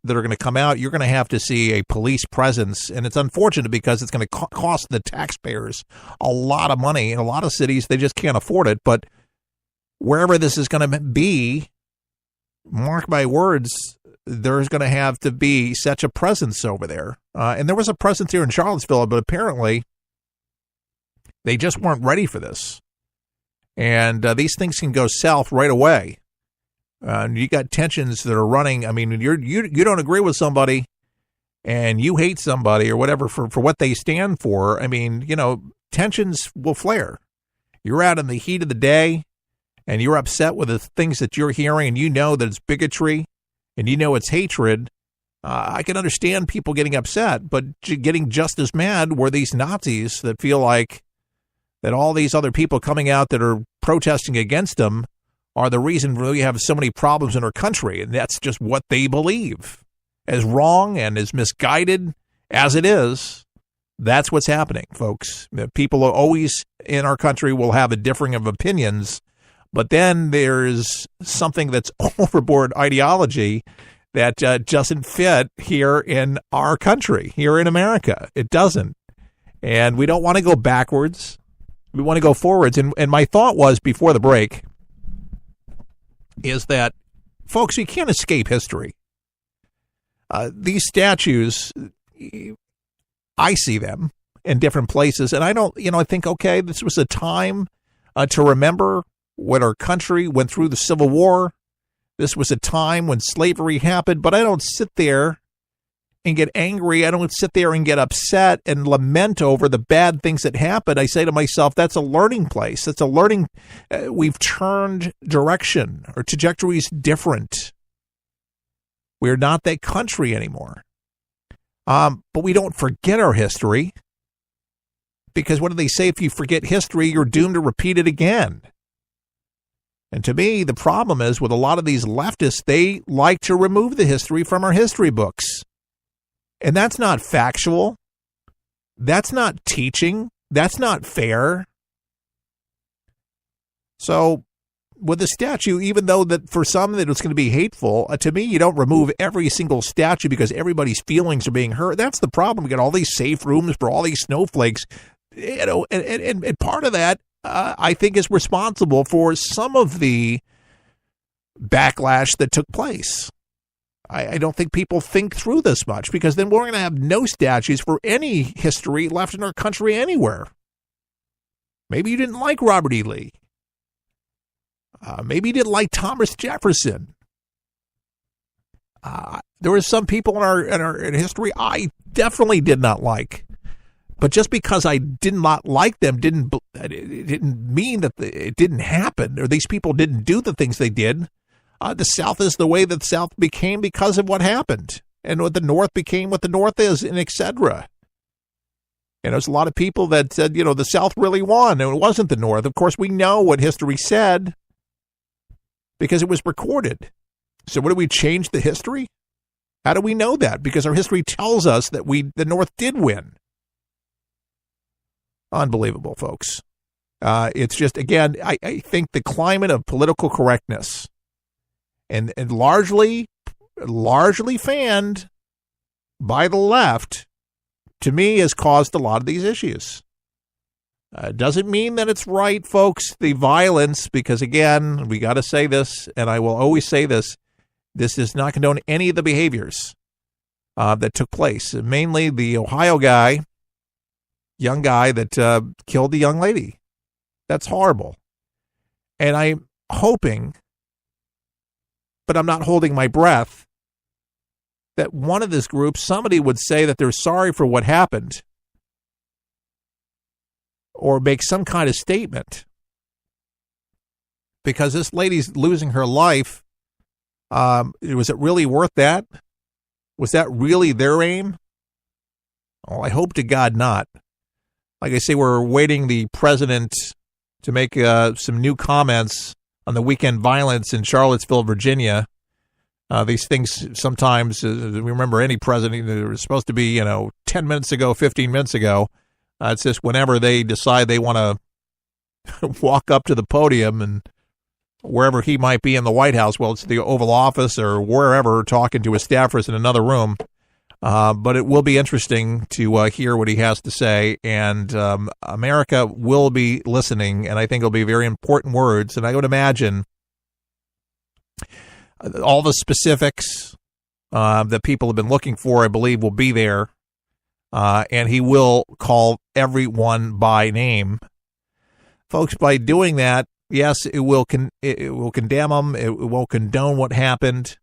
that are going to come out, you're going to have to see a police presence. And it's unfortunate because it's going to cost the taxpayers a lot of money. In a lot of cities, they just can't afford it. But wherever this is going to be, mark my words, there's going to have to be such a presence over there. And there was a presence here in Charlottesville, but apparently they just weren't ready for this. And these things can go south right away. You got tensions that are running. I mean, you don't agree with somebody and you hate somebody or whatever for what they stand for. I mean, tensions will flare. You're out in the heat of the day and you're upset with the things that you're hearing and you know that it's bigotry and you know it's hatred. I can understand people getting upset, but getting just as mad were these Nazis that feel like that all these other people coming out that are protesting against them are the reason we have so many problems in our country. And that's just what they believe. As wrong and as misguided as it is, that's what's happening, folks. People are always in our country will have a differing of opinions, but then there's something that's overboard ideology that doesn't fit here in our country, here in America. It doesn't. And we don't want to go backwards. We want to go forwards. And my thought was before the break is that, folks, you can't escape history. These statues, I see them in different places, and I don't, I think, okay, this was a time to remember when our country went through the Civil War. This was a time when slavery happened, but I don't sit there and get angry. I don't sit there and get upset and lament over the bad things that happened. I say to myself, that's a learning place. That's a learning. We've turned direction. Our trajectory is different. We're not that country anymore. But we don't forget our history because what do they say? If you forget history, you're doomed to repeat it again. And to me, the problem is with a lot of these leftists, they like to remove the history from our history books. And that's not factual. That's not teaching. That's not fair. So with the statue, even though that for some that it's going to be hateful, to me, you don't remove every single statue because everybody's feelings are being hurt. That's the problem. We got all these safe rooms for all these snowflakes, and part of that, I think, is responsible for some of the backlash that took place. I don't think people think through this much because then we're going to have no statues for any history left in our country anywhere. Maybe you didn't like Robert E. Lee. Maybe you didn't like Thomas Jefferson. There were some people in history I definitely did not like. But just because I did not like them didn't mean that it didn't happen or these people didn't do the things they did. The South is the way that the South became because of what happened and what the North became what the North is, and et cetera. And there's a lot of people that said, the South really won, and it wasn't the North. Of course, we know what history said because it was recorded. So what do we change the history? How do we know that? Because our history tells us that the North did win. Unbelievable, folks. It's just, again, I think the climate of political correctness and largely fanned by the left, to me, has caused a lot of these issues. Doesn't mean that it's right, folks, the violence, because, again, we got to say this, and I will always say this, this does not condone any of the behaviors that took place. Mainly the Ohio guy, young guy that killed the young lady. That's horrible. And I'm hoping, but I'm not holding my breath, that one of this group, somebody would say that they're sorry for what happened or make some kind of statement. Because this lady's losing her life. Was it really worth that? Was that really their aim? Oh, I hope to God not. Like I say, we're awaiting the president to make some new comments on the weekend violence in Charlottesville, Virginia. These things sometimes, we remember any president, it was supposed to be, 10 minutes ago, 15 minutes ago. It's just whenever they decide they want to walk up to the podium and wherever he might be in the White House, well, it's the Oval Office or wherever, talking to his staffers in another room. But it will be interesting to hear what he has to say, and America will be listening, and I think it'll be very important words. And I would imagine all the specifics that people have been looking for, I believe, will be there, and he will call everyone by name. Folks, by doing that, yes, it will condemn them. It will condone what happened.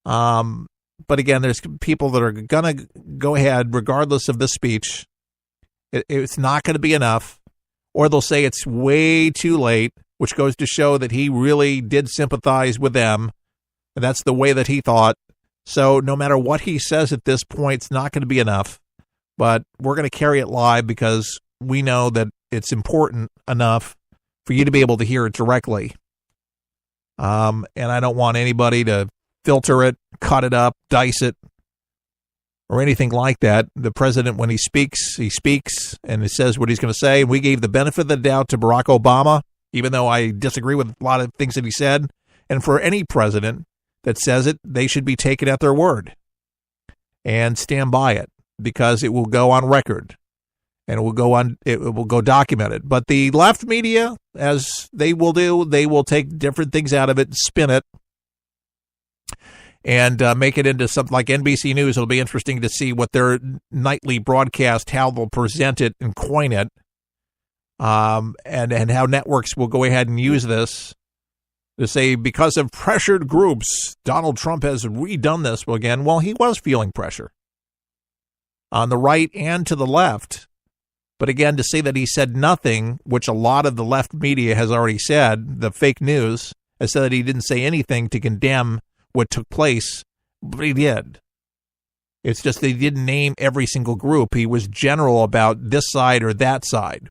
But again, there's people that are going to go ahead regardless of this speech. It's not going to be enough, or they'll say it's way too late, which goes to show that he really did sympathize with them. And that's the way that he thought. So no matter what he says at this point, it's not going to be enough. But we're going to carry it live because we know that it's important enough for you to be able to hear it directly. And I don't want anybody to filter it, cut it up, dice it, or anything like that. The president, when he speaks and he says what he's going to say. And we gave the benefit of the doubt to Barack Obama, even though I disagree with a lot of things that he said. And for any president that says it, they should be taken at their word and stand by it, because it will go on record and it will go documented. But the left media, as they will do, they will take different things out of it and spin it and make it into something like NBC News. It'll be interesting to see what their nightly broadcast, how they'll present it and coin it, and how networks will go ahead and use this to say, because of pressured groups, Donald Trump has redone this. Well, again, he was feeling pressure on the right and to the left. But again, to say that he said nothing, which a lot of the left media has already said, the fake news has said that he didn't say anything to condemn what took place, but he did. It's just they didn't name every single group. He was general about this side or that side.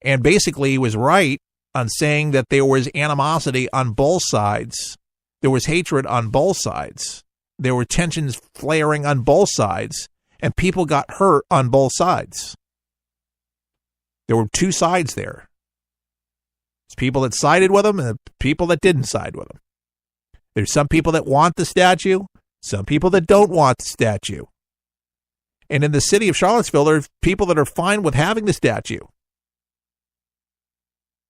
And basically he was right on saying that there was animosity on both sides. There was hatred on both sides. There were tensions flaring on both sides, and people got hurt on both sides. There were two sides there. It's people that sided with him and people that didn't side with him. There's some people that want the statue, some people that don't want the statue. And in the city of Charlottesville, there are people that are fine with having the statue.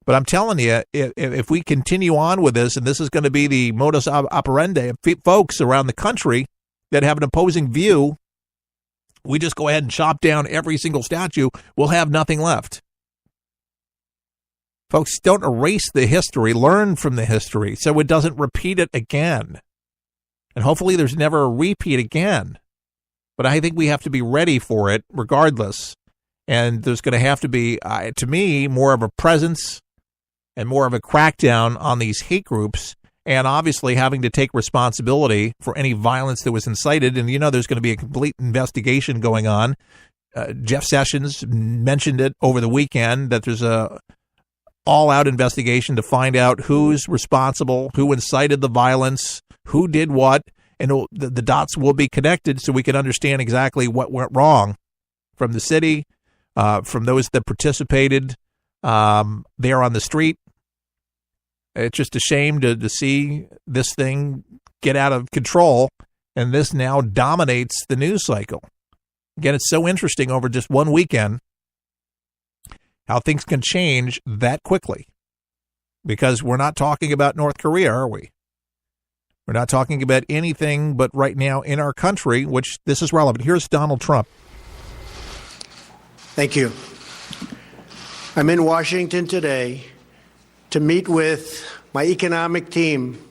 But I'm telling you, if we continue on with this, and this is going to be the modus operandi of folks around the country that have an opposing view, we just go ahead and chop down every single statue, we'll have nothing left. Folks, don't erase the history. Learn from the history so it doesn't repeat it again. And hopefully there's never a repeat again. But I think we have to be ready for it regardless. And there's going to have to be, to me, more of a presence and more of a crackdown on these hate groups, and obviously having to take responsibility for any violence that was incited. And, there's going to be a complete investigation going on. Jeff Sessions mentioned it over the weekend, that there's a all-out investigation to find out who's responsible, who incited the violence, who did what, and the dots will be connected so we can understand exactly what went wrong from the city, from those that participated there on the street. It's just a shame to see this thing get out of control, and this now dominates the news cycle. Again, it's so interesting over just one weekend how things can change that quickly, because we're not talking about North Korea, are we? We're not talking about anything but right now in our country, which this is relevant. Here's Donald Trump. Thank you. I'm in Washington today to meet with my economic team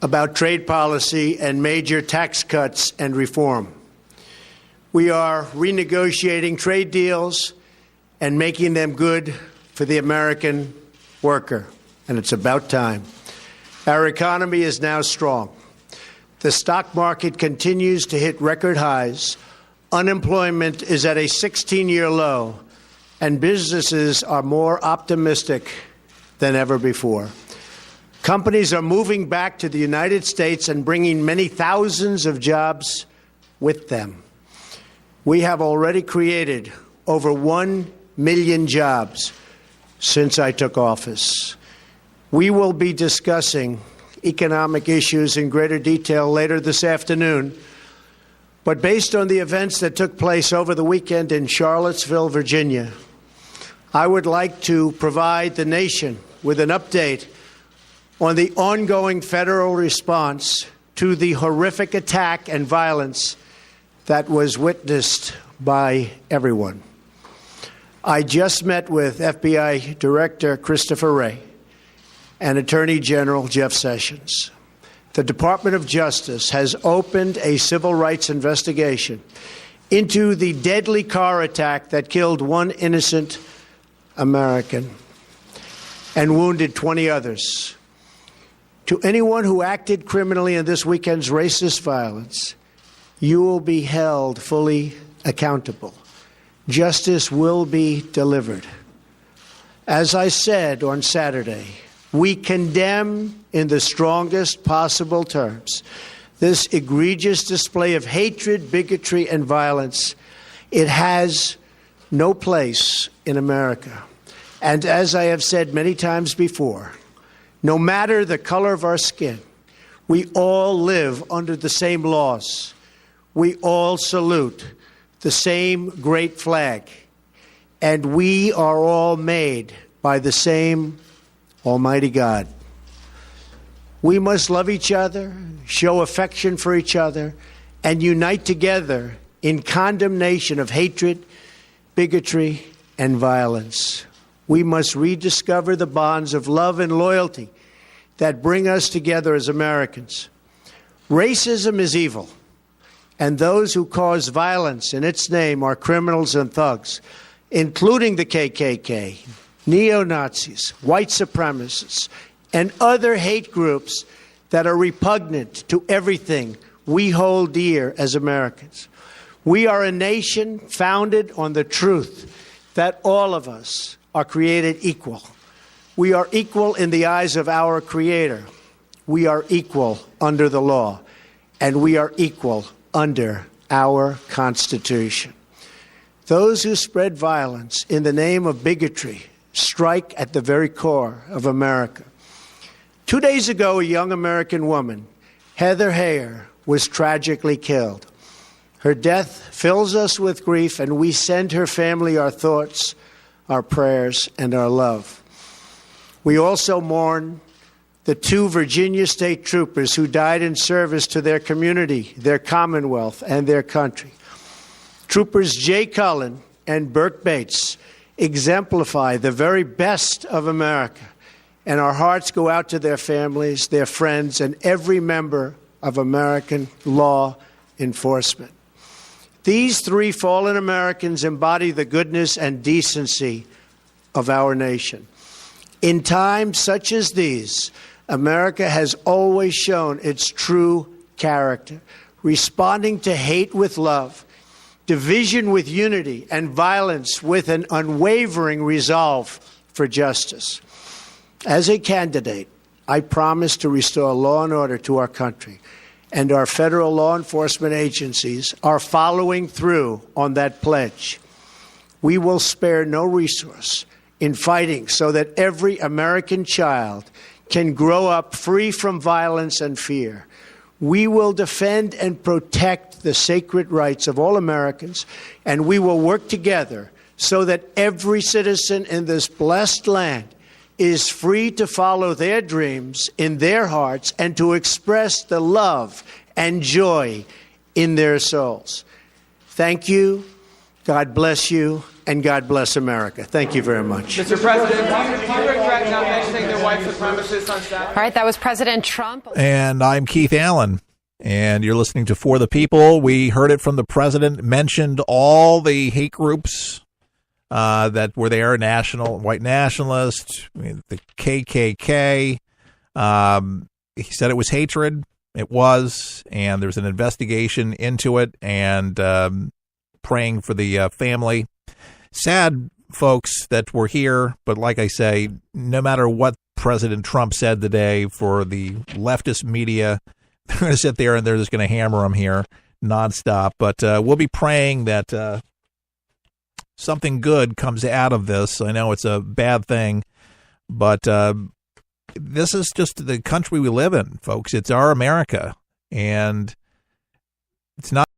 about trade policy and major tax cuts and reform. We are renegotiating trade deals and making them good for the American worker, and it's about time. Our economy is now strong. The stock market continues to hit record highs. Unemployment is at a 16-year low, and businesses are more optimistic than ever before. Companies are moving back to the United States and bringing many thousands of jobs with them. We have already created over 1 million jobs since I took office. We will be discussing economic issues in greater detail later this afternoon. But based on the events that took place over the weekend in Charlottesville, Virginia, I would like to provide the nation with an update on the ongoing federal response to the horrific attack and violence that was witnessed by everyone. I just met with FBI Director Christopher Wray and Attorney General Jeff Sessions. The Department of Justice has opened a civil rights investigation into the deadly car attack that killed one innocent American and wounded 20 others. To anyone who acted criminally in this weekend's racist violence, you will be held fully accountable. Justice will be delivered. As I said on Saturday, we condemn in the strongest possible terms this egregious display of hatred, bigotry, and violence. It has no place in America. And as I have said many times before, no matter the color of our skin, we all live under the same laws. We all salute the same great flag. And we are all made by the same Almighty God. We must love each other, show affection for each other, and unite together in condemnation of hatred, bigotry, and violence. We must rediscover the bonds of love and loyalty that bring us together as Americans. Racism is evil, and those who cause violence in its name are criminals and thugs, including the KKK, neo-Nazis, white supremacists, and other hate groups that are repugnant to everything we hold dear as Americans. We are a nation founded on the truth that all of us are created equal. We are equal in the eyes of our Creator. We are equal under the law, and we are equal under our Constitution. Those who spread violence in the name of bigotry strike at the very core of America. 2 days ago, a young American woman, Heather Heyer, was tragically killed. Her death fills us with grief, and we send her family our thoughts, our prayers, and our love. We also mourn the 2 Virginia state troopers who died in service to their community, their Commonwealth, and their country. Troopers Jay Cullen and Burt Bates exemplify the very best of America, and our hearts go out to their families, their friends, and every member of American law enforcement. These 3 fallen Americans embody the goodness and decency of our nation. In times such as these, America has always shown its true character, responding to hate with love, division with unity, and violence with an unwavering resolve for justice. As a candidate, I promise to restore law and order to our country, and our federal law enforcement agencies are following through on that pledge. We will spare no resource in fighting so that every American child can grow up free from violence and fear. We will defend and protect the sacred rights of all Americans, and we will work together so that every citizen in this blessed land is free to follow their dreams in their hearts and to express the love and joy in their souls. Thank you. God bless you. And God bless America. Thank you very much. Mr. President, do you regret not mentioning their white supremacists on Saturday? All right, that was President Trump. And I'm Keith Allen, and you're listening to For the People. We heard it from the president, mentioned all the hate groups that were there, white nationalists, the KKK. He said it was hatred. It was, and there's an investigation into it, and praying for the family. Sad folks that were here, but like I say, no matter what President Trump said today, for the leftist media, they're going to sit there and they're just going to hammer him here nonstop. But we'll be praying that something good comes out of this. I know it's a bad thing, but this is just the country we live in, folks. It's our America, and it's not